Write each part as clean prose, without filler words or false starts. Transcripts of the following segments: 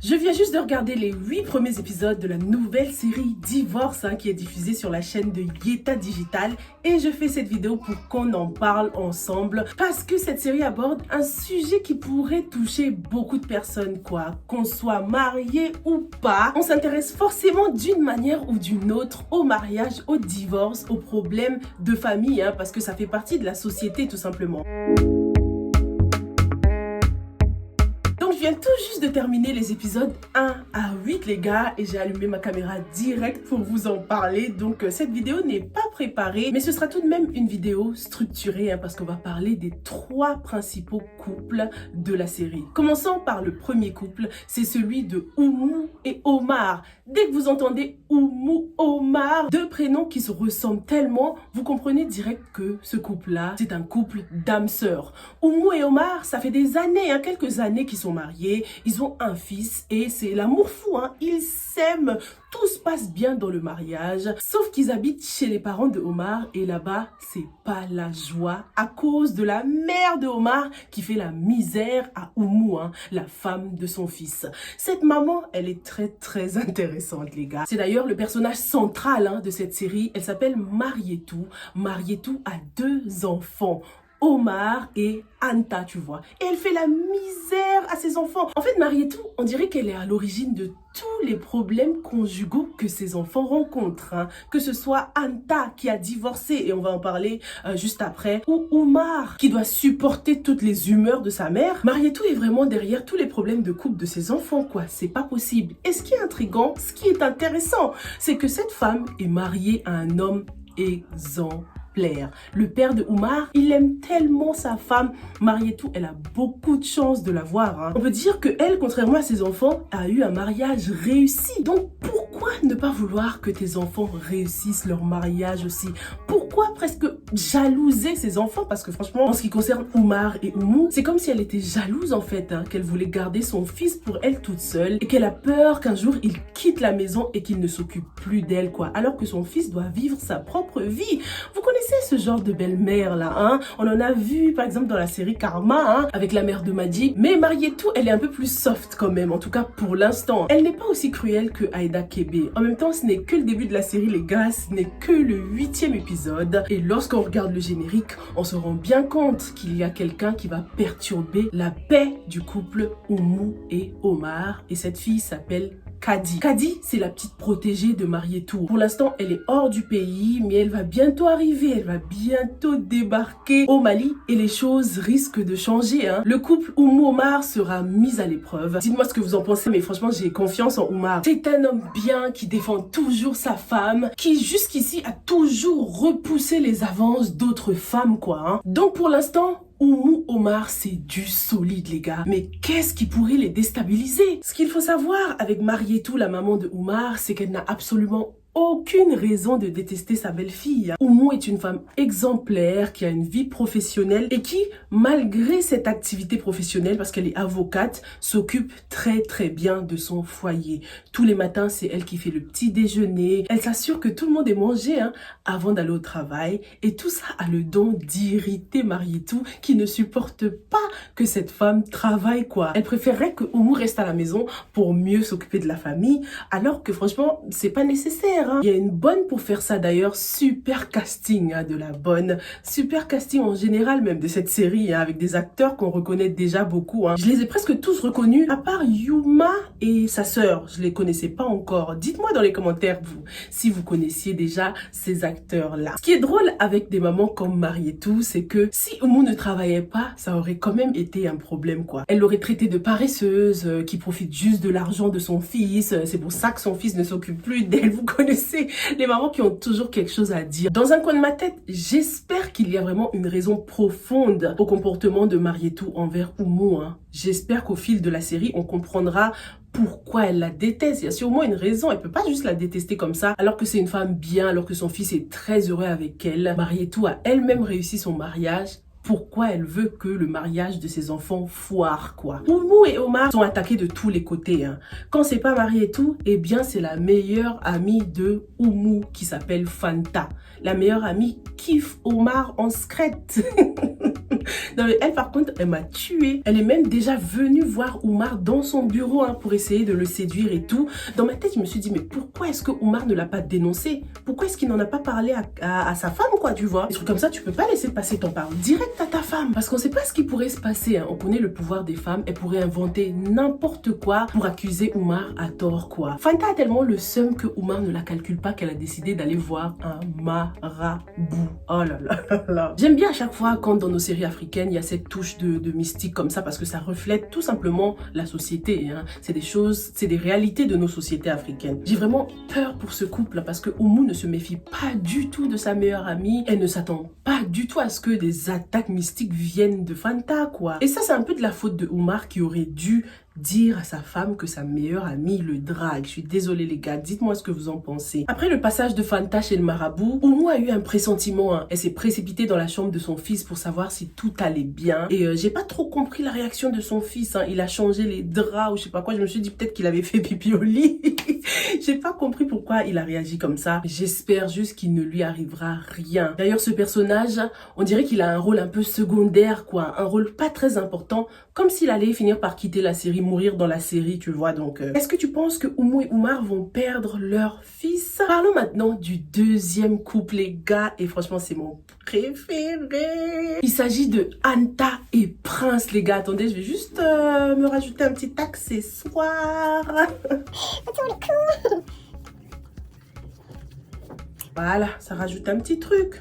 Je viens juste de regarder les 8 premiers épisodes de la nouvelle série Divorce qui est diffusée sur la chaîne de Yeta Digital et je fais cette vidéo pour qu'on en parle ensemble parce que cette série aborde un sujet qui pourrait toucher beaucoup de personnes qu'on soit marié ou pas. On s'intéresse forcément d'une manière ou d'une autre au mariage, au divorce, aux problèmes de famille parce que ça fait partie de la société tout simplement. Je viens tout juste de terminer les épisodes 1 à 8 les gars et j'ai allumé ma caméra direct pour vous en parler. Donc cette vidéo n'est pas préparée mais ce sera tout de même une vidéo structurée parce qu'on va parler des 3 principaux couples de la série. Commençons par le premier couple, c'est celui de Oumou et Omar. Dès que vous entendez Oumou, Omar, 2 prénoms qui se ressemblent tellement, vous comprenez direct que ce couple-là, c'est un couple d'âmes sœurs. Oumou et Omar, ça fait des années, quelques années qu'ils sont mariés, ils ont un fils et c'est l'amour fou, ils s'aiment, tout se passe bien dans le mariage, sauf qu'ils habitent chez les parents de Omar et là-bas, c'est pas la joie à cause de la mère de Omar qui fait la misère à Oumou, la femme de son fils. Cette maman, elle est très intéressante les gars. C'est d'ailleurs le personnage central de cette série, elle s'appelle Marietou. Marietou a 2 enfants. Omar et Anta, tu vois. Et elle fait la misère à ses enfants. En fait, Marietou, on dirait qu'elle est à l'origine de tous les problèmes conjugaux que ses enfants rencontrent. Que ce soit Anta qui a divorcé, et on va en parler juste après, ou Omar qui doit supporter toutes les humeurs de sa mère. Marietou est vraiment derrière tous les problèmes de couple de ses enfants, C'est pas possible. Et ce qui est intriguant, ce qui est intéressant, c'est que cette femme est mariée à un homme exemplaire. Le père de Omar, il aime tellement sa femme. Marietou, elle a beaucoup de chance de la voir. On peut dire que elle, contrairement à ses enfants, a eu un mariage réussi. Donc pourquoi ne pas vouloir que tes enfants réussissent leur mariage aussi? Pourquoi presque jalouser ses enfants? Parce que franchement, en ce qui concerne Omar et Oumou, c'est comme si elle était jalouse en fait, qu'elle voulait garder son fils pour elle toute seule et qu'elle a peur qu'un jour il quitte la maison et qu'il ne s'occupe plus d'elle alors que son fils doit vivre sa propre vie. Vous connaissez ce genre de belle-mère là, On en a vu par exemple dans la série Karma, avec la mère de Madji. Mais Marietou, elle est un peu plus soft quand même, en tout cas pour l'instant. Elle n'est pas aussi cruelle que Aïda Kébé. En même temps, ce n'est que le début de la série les gars, ce n'est que le 8e épisode. Et lorsqu'on regarde le générique, on se rend bien compte qu'il y a quelqu'un qui va perturber la paix du couple Oumou et Omar. Et cette fille s'appelle Kadi. Kadi, c'est la petite protégée de Marietou. Pour l'instant, elle est hors du pays, mais elle va bientôt arriver. Elle va bientôt débarquer au Mali et les choses risquent de changer. Le couple Oumou-Omar sera mis à l'épreuve. Dites-moi ce que vous en pensez, mais franchement, j'ai confiance en Omar. C'est un homme bien qui défend toujours sa femme, qui jusqu'ici a toujours repoussé les avances d'autres femmes, Donc pour l'instant, Oumou Omar, c'est du solide les gars. Mais qu'est-ce qui pourrait les déstabiliser? Ce qu'il faut savoir avec Marietou, la maman de Omar, c'est qu'elle n'a absolument aucune raison de détester sa belle-fille. Oumou est une femme exemplaire qui a une vie professionnelle et qui, malgré cette activité professionnelle, parce qu'elle est avocate, s'occupe très bien de son foyer. Tous les matins, c'est elle qui fait le petit déjeuner. Elle s'assure que tout le monde est mangé avant d'aller au travail. Et tout ça a le don d'irriter Marietou qui ne supporte pas que cette femme travaille Elle préférerait que Oumou reste à la maison pour mieux s'occuper de la famille, alors que franchement, c'est pas nécessaire. Il y a une bonne pour faire ça d'ailleurs, super casting de la bonne, super casting en général même de cette série avec des acteurs qu'on reconnaît déjà beaucoup. Je les ai presque tous reconnus à part Yuma et sa sœur, je les connaissais pas encore. Dites-moi dans les commentaires si vous connaissiez déjà ces acteurs là. Ce qui est drôle avec des mamans comme Marietou, c'est que si Oumou ne travaillait pas, ça aurait quand même été un problème Elle l'aurait traitée de paresseuse, qui profite juste de l'argent de son fils, c'est pour ça que son fils ne s'occupe plus d'elle. Vous connaissez les mamans qui ont toujours quelque chose à dire. Dans un coin de ma tête, j'espère qu'il y a vraiment une raison profonde au comportement de Marietou envers Oumou. J'espère qu'au fil de la série, on comprendra pourquoi elle la déteste. Il y a sûrement une raison. Elle peut pas juste la détester comme ça, alors que c'est une femme bien, alors que son fils est très heureux avec elle. Marietou a elle-même réussi son mariage. Pourquoi elle veut que le mariage de ses enfants foire, Oumou et Omar sont attaqués de tous les côtés. Quand c'est pas Marietou, eh bien c'est la meilleure amie de Oumou qui s'appelle Fanta. La meilleure amie kiffe Omar en secrète. Non mais elle par contre, elle m'a tuée. Elle est même déjà venue voir Oumar dans son bureau hein, pour essayer de le séduire et tout. Dans ma tête, je me suis dit, mais pourquoi est-ce que Oumar ne l'a pas dénoncé? Pourquoi est-ce qu'il n'en a pas parlé à sa femme, quoi, tu vois? Des trucs comme ça, tu peux pas laisser passer, t'en parles direct à ta femme. Parce qu'on sait pas ce qui pourrait se passer. Hein. On connaît le pouvoir des femmes. Elle pourrait inventer n'importe quoi pour accuser Oumar à tort, quoi. Fanta a tellement le seum que Oumar ne la calcule pas qu'elle a décidé d'aller voir un marabout. Oh là là là là. J'aime bien à chaque fois quand dans nos séries africaines, il y a cette touche de mystique comme ça parce que ça reflète tout simplement la société. Hein. C'est des choses, c'est des réalités de nos sociétés africaines. J'ai vraiment peur pour ce couple parce que Oumou ne se méfie pas du tout de sa meilleure amie. Elle ne s'attend pas du tout à ce que des attaques mystiques viennent de Fanta, quoi. Et ça, c'est un peu de la faute de Oumar qui aurait dû dire à sa femme que sa meilleure amie le drague. Je suis désolée les gars, dites-moi ce que vous en pensez. Après le passage de Fanta chez le marabout, Oumou a eu un pressentiment. Hein. Elle s'est précipitée dans la chambre de son fils pour savoir si tout allait bien. Et j'ai pas trop compris la réaction de son fils. Hein. Il a changé les draps ou je sais pas quoi. Je me suis dit peut-être qu'il avait fait pipi au lit. J'ai pas compris pourquoi il a réagi comme ça. J'espère juste qu'il ne lui arrivera rien. D'ailleurs ce personnage, on dirait qu'il a un rôle un peu secondaire quoi. Un rôle pas très important. Comme s'il allait finir par quitter la série, mourir dans la série, tu vois. Donc, est-ce que tu penses que Oumou et Oumar vont perdre leur fils? Parlons maintenant du deuxième couple, les gars. Et franchement, c'est mon préféré. Il s'agit de Anta et Prince, les gars. Attendez, je vais juste me rajouter un petit accessoire. Voilà, ça rajoute un petit truc.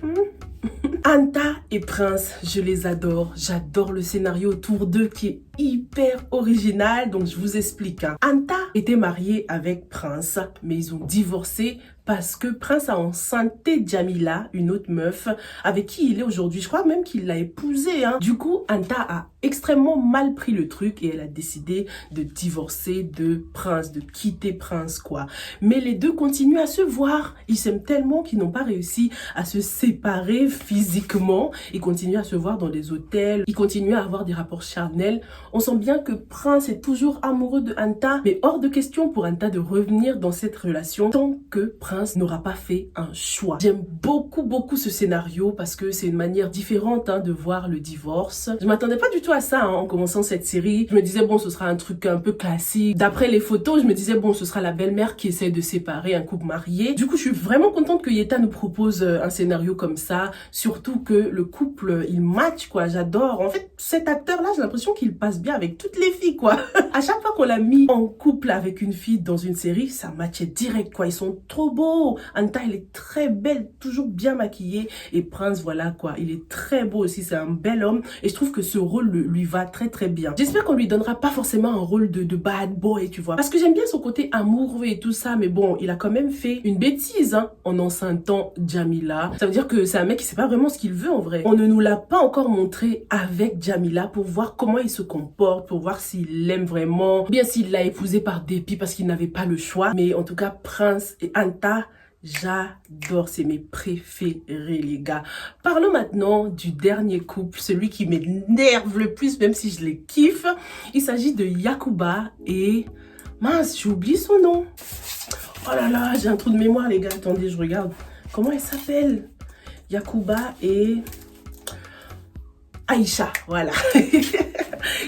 Anta et Prince, je les adore. J'adore le scénario autour d'eux qui est hyper original. Donc, je vous explique. Hein. Anta était mariée avec Prince, mais ils ont divorcé parce que Prince a enceinté Jamila, une autre meuf, avec qui il est aujourd'hui. Je crois même qu'il l'a épousée. Hein. Du coup, Anta a extrêmement mal pris le truc et elle a décidé de divorcer de Prince, de quitter Prince, quoi. Mais les deux continuent à se voir. Ils s'aiment tellement qu'ils n'ont pas réussi à se séparer physiquement. Ils continuent à se voir dans des hôtels. Ils continuent à avoir des rapports charnels. On sent bien que Prince est toujours amoureux de Anta, mais hors de question pour Anta de revenir dans cette relation tant que Prince n'aura pas fait un choix. J'aime beaucoup ce scénario parce que c'est une manière différente hein, de voir le divorce. Je m'attendais pas du tout à ça hein, en commençant cette série. Je me disais bon ce sera un truc un peu classique. D'après les photos, je me disais bon ce sera la belle-mère qui essaie de séparer un couple marié. Du coup je suis vraiment contente que Yeta nous propose un scénario comme ça. Surtout que le couple il match quoi, j'adore. En fait cet acteur là j'ai l'impression qu'il passe bien avec toutes les filles quoi. À chaque fois qu'on l'a mis en couple avec une fille dans une série, ça matchait direct quoi. Ils sont trop beaux. Anta elle est très belle, toujours bien maquillée. Et Prince voilà quoi, il est très beau aussi, c'est un bel homme. Et je trouve que ce rôle lui va très bien. J'espère qu'on lui donnera pas forcément un rôle de bad boy tu vois. Parce que j'aime bien son côté amoureux et tout ça. Mais bon, il a quand même fait une bêtise hein, en enceintant Jamila. Ça veut dire que c'est un mec qui sait pas vraiment ce qu'il veut en vrai. On ne nous l'a pas encore montré avec Jamila pour voir comment il se comporte, pour voir s'il l'aime vraiment, bien s'il l'a épousé par dépit parce qu'il n'avait pas le choix. Mais en tout cas, Prince et Anta, j'adore, c'est mes préférés les gars. Parlons maintenant du dernier couple, celui qui m'énerve le plus même si je les kiffe. Il s'agit de Yacouba et... mince, j'ai oublié son nom. Oh là là, j'ai un trou de mémoire les gars, attendez, je regarde. Comment elle s'appelle? Yacouba et... Aïcha, voilà.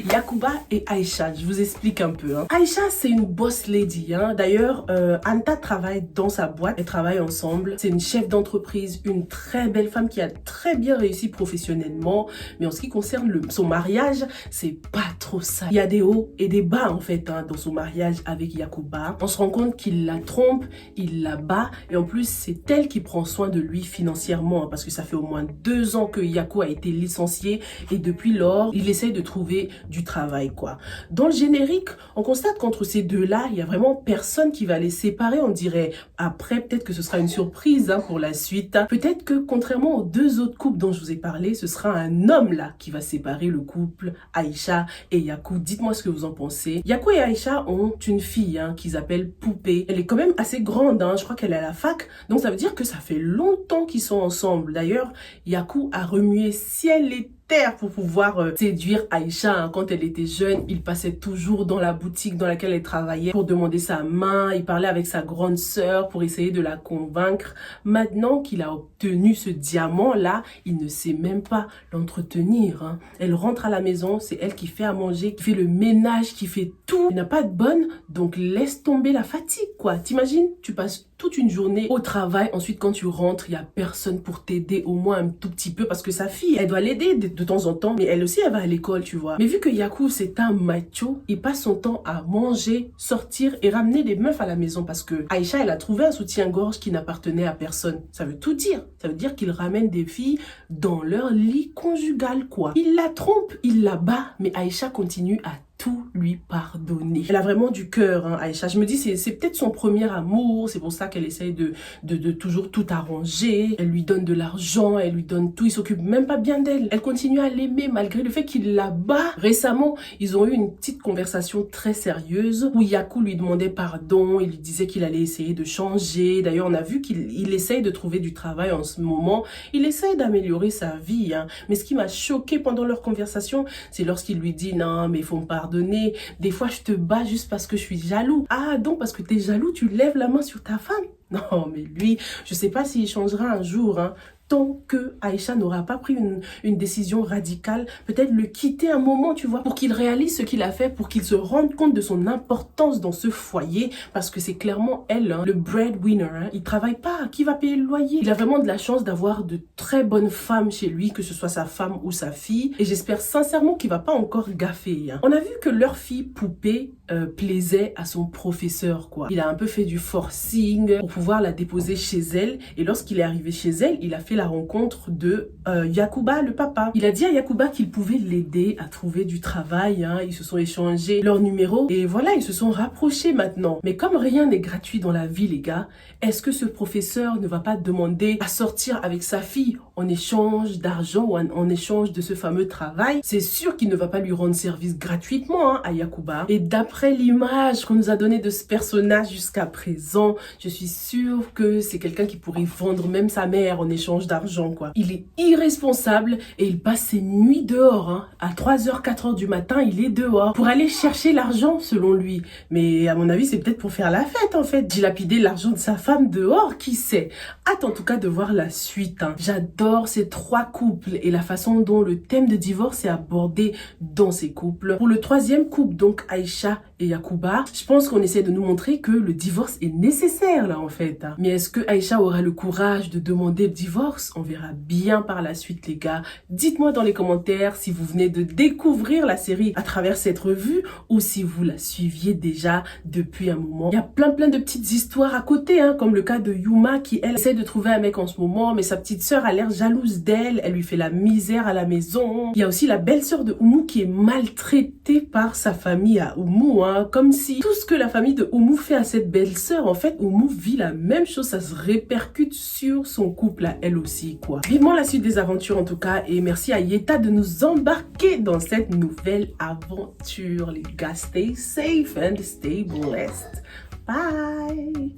Yacouba et Aïcha, je vous explique un peu. Hein. Aïcha, c'est une boss lady. Hein. D'ailleurs, Anta travaille dans sa boîte. Elles travaillent ensemble. C'est une chef d'entreprise, une très belle femme qui a très bien réussi professionnellement. Mais en ce qui concerne son mariage, c'est pas trop ça. Il y a des hauts et des bas en fait hein, dans son mariage avec Yacouba. On se rend compte qu'il la trompe, il la bat. Et en plus, c'est elle qui prend soin de lui financièrement. Hein, parce que ça fait au moins 2 ans que Yakou a été licencié. Et depuis lors, il essaie de trouver du travail quoi. Dans le générique, on constate qu'entre ces deux-là, il y a vraiment personne qui va les séparer, on dirait. Après, peut-être que ce sera une surprise hein, pour la suite. Peut-être que contrairement aux 2 autres couples dont je vous ai parlé, ce sera un homme là qui va séparer le couple Aïcha et Yakou. Dites-moi ce que vous en pensez. Yakou et Aïcha ont une fille hein, qu'ils appellent Poupée. Elle est quand même assez grande, hein. Je crois qu'elle est à la fac. Donc ça veut dire que ça fait longtemps qu'ils sont ensemble. D'ailleurs, Yakou a remué ciel et terre pour pouvoir séduire Aïcha. Hein. Quand elle était jeune, il passait toujours dans la boutique dans laquelle elle travaillait pour demander sa main. Il parlait avec sa grande sœur pour essayer de la convaincre. Maintenant qu'il a obtenu ce diamant-là, il ne sait même pas l'entretenir. Hein. Elle rentre à la maison, c'est elle qui fait à manger, qui fait le ménage, qui fait tout. Il n'a pas de bonne, donc laisse tomber la fatigue, quoi. T'imagines, tu passes toute une journée au travail. Ensuite, quand tu rentres, il n'y a personne pour t'aider au moins un tout petit peu parce que sa fille, elle doit l'aider de temps en temps. Mais elle aussi, elle va à l'école, tu vois. Mais vu que Yacoub, c'est un macho, il passe son temps à manger, sortir et ramener les meufs à la maison parce que Aïcha, elle a trouvé un soutien-gorge qui n'appartenait à personne. Ça veut tout dire. Ça veut dire qu'il ramène des filles dans leur lit conjugal, quoi. Il la trompe, il la bat, mais Aïcha continue à tout lui pardonner. Elle a vraiment du cœur, hein, Aïcha. Je me dis, c'est peut-être son premier amour. C'est pour ça qu'elle essaye de toujours tout arranger. Elle lui donne de l'argent, elle lui donne tout. Il s'occupe même pas bien d'elle. Elle continue à l'aimer malgré le fait qu'il la bat. Récemment, ils ont eu une petite conversation très sérieuse où Yacoub lui demandait pardon. Il lui disait qu'il allait essayer de changer. D'ailleurs, on a vu qu'il essaye de trouver du travail en ce moment. Il essaye d'améliorer sa vie. Hein. Mais ce qui m'a choqué pendant leur conversation, c'est lorsqu'il lui dit « Non, mais il faut me pardonner. Des fois, je te bats juste parce que je suis jaloux. » Ah, donc parce que tu es jaloux, tu lèves la main sur ta femme? Non, mais lui, je sais pas s'il changera un jour, hein. Tant que Aïcha n'aura pas pris une décision radicale, peut-être le quitter un moment, tu vois, pour qu'il réalise ce qu'il a fait, pour qu'il se rende compte de son importance dans ce foyer, parce que c'est clairement elle, hein, le breadwinner, hein, il travaille pas, qui va payer le loyer? Il a vraiment de la chance d'avoir de très bonnes femmes chez lui, que ce soit sa femme ou sa fille, et j'espère sincèrement qu'il va pas encore gaffer. Hein. On a vu que leur fille poupée plaisait à son professeur, quoi. Il a un peu fait du forcing pour pouvoir la déposer chez elle, et lorsqu'il est arrivé chez elle, il a fait la rencontre de Yacouba, le papa. Il a dit à Yacouba qu'il pouvait l'aider à trouver du travail. Hein. Ils se sont échangés leurs numéros et voilà, ils se sont rapprochés maintenant. Mais comme rien n'est gratuit dans la vie, les gars, est-ce que ce professeur ne va pas demander à sortir avec sa fille en échange d'argent ou en échange de ce fameux travail? C'est sûr qu'il ne va pas lui rendre service gratuitement, hein, à Yacouba. Et d'après l'image qu'on nous a donnée de ce personnage jusqu'à présent, je suis sûre que c'est quelqu'un qui pourrait vendre même sa mère en échange d'argent, quoi. Il est irresponsable et il passe ses nuits dehors, hein. À 3h, 4h du matin, il est dehors pour aller chercher l'argent, selon lui. Mais à mon avis, c'est peut-être pour faire la fête, en fait. Dilapider l'argent de sa femme dehors, qui sait? Hâte en tout cas de voir la suite, hein. J'adore ces trois couples et la façon dont le thème de divorce est abordé dans ces couples. Pour le troisième couple, donc Aïcha et Yacouba, je pense qu'on essaie de nous montrer que le divorce est nécessaire, là, en fait. Hein. Mais est-ce que Aïcha aura le courage de demander le divorce? On verra bien par la suite, les gars. Dites-moi dans les commentaires si vous venez de découvrir la série à travers cette revue ou si vous la suiviez déjà depuis un moment. Il y a plein de petites histoires à côté, hein, comme le cas de Yuma qui, elle, essaie de trouver un mec en ce moment, mais sa petite sœur a l'air jalouse d'elle. Elle lui fait la misère à la maison. Il y a aussi la belle-sœur de Oumou qui est maltraitée par sa famille à Oumou, hein, comme si tout ce que la famille de Oumou fait à cette belle-sœur, en fait, Oumou vit la même chose. Ça se répercute sur son couple à elle aussi, quoi. Vivement la suite des aventures en tout cas, et merci à Yeta de nous embarquer dans cette nouvelle aventure, les gars. Stay safe and stay blessed. Bye.